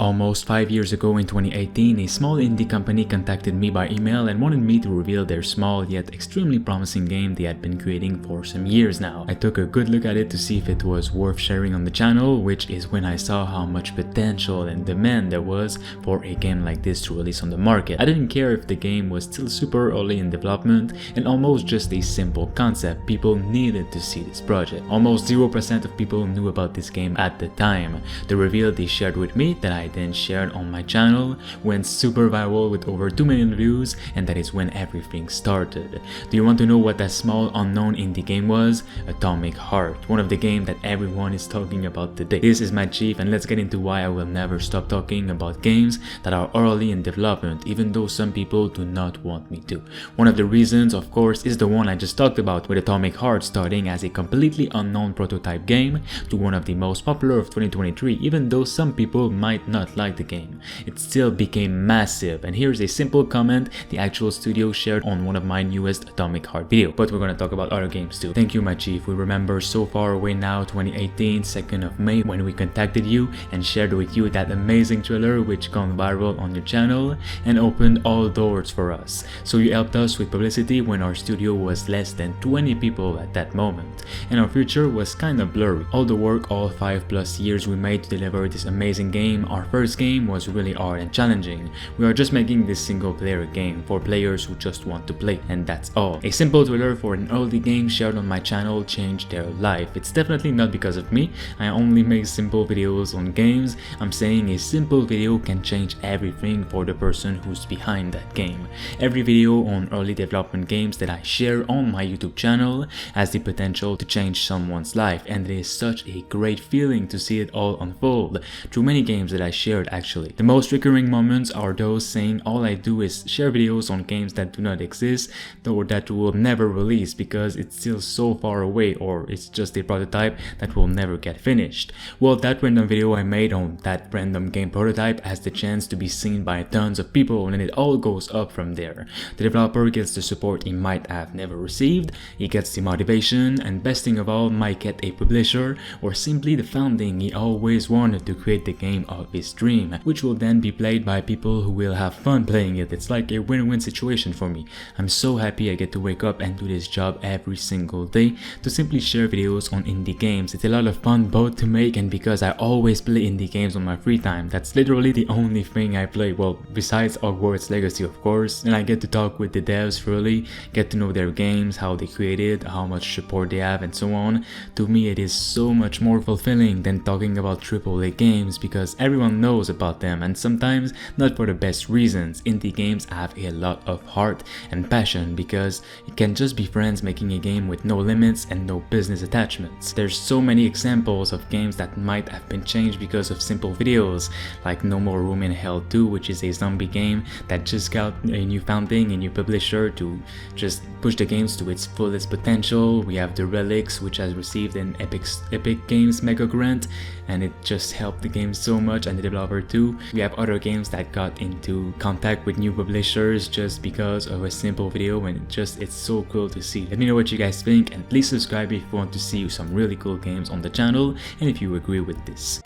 Almost 5 years ago in 2018, a small indie company contacted me by email and wanted me to reveal their small yet extremely promising game they had been creating for some years now. I took a good look at it to see if it was worth sharing on the channel, which is when I saw how much potential and demand there was for a game like this to release on the market. I didn't care if the game was still super early in development and almost just a simple concept. People needed to see this project. Almost 0% of people knew about this game at the time. The reveal they shared with me that I then shared on my channel went super viral with over 2 million views, and that is when everything started. Do you want to know what that small unknown indie game was? Atomic Heart, one of the games that everyone is talking about today. This is Matt Chief, and let's get into why I will never stop talking about games that are early in development, even though some people do not want me to. One of the reasons, of course, is the one I just talked about, with Atomic Heart starting as a completely unknown prototype game to one of the most popular of 2023. Even though some people might not like the game, it still became massive. And here's a simple comment the actual studio shared on one of my newest Atomic Heart video. But we're gonna talk about other games too. Thank you, my chief. We remember so far away now, 2018, 2nd of May, when we contacted you and shared with you that amazing trailer which gone viral on your channel and opened all doors for us. So you helped us with publicity when our studio was less than 20 people at that moment, and our future was kind of blurry. All the work, all 5+ years we made to deliver this amazing game. Our first game was really hard and challenging. We are just making this single player game for players who just want to play, and that's all. A simple trailer for an early game shared on my channel changed their life. It's definitely not because of me. I only make simple videos on games. I'm saying a simple video can change everything for the person who's behind that game. Every video on early development games that I share on my YouTube channel has the potential to change someone's life, and it is such a great feeling to see it all unfold through many games that I shared. Actually, the most recurring moments are those saying all I do is share videos on games that do not exist or that will never release because it's still so far away, or it's just a prototype that will never get finished. Well, that random video I made on that random game prototype has the chance to be seen by tons of people, and it all goes up from there. The developer gets the support he might have never received, he gets the motivation, and best thing of all, might get a publisher or simply the funding he always wanted to create the game of his dream, which will then be played by people who will have fun playing it. It's like a win-win situation for me. I'm so happy I get to wake up and do this job every single day to simply share videos on indie games. It's a lot of fun both to make and because I always play indie games on my free time. That's literally the only thing I play, well, besides Hogwarts Legacy of course, and I get to talk with the devs freely, get to know their games, how they created, how much support they have, and so on. To me, it is so much more fulfilling than talking about AAA games because everyone knows about them, and sometimes not for the best reasons. Indie games have a lot of heart and passion because it can just be friends making a game with no limits and no business attachments. There's so many examples of games that might have been changed because of simple videos, like No More Room in Hell 2, which is a zombie game that just got a new funding, a new publisher to just push the games to its fullest potential. We have The Relics, which has received an Epic Games mega grant, and it just helped the game so much, and the developer too. We have other games that got into contact with new publishers just because of a simple video, and it's so cool to see. Let me know what you guys think, and please subscribe if you want to see some really cool games on the channel and if you agree with this.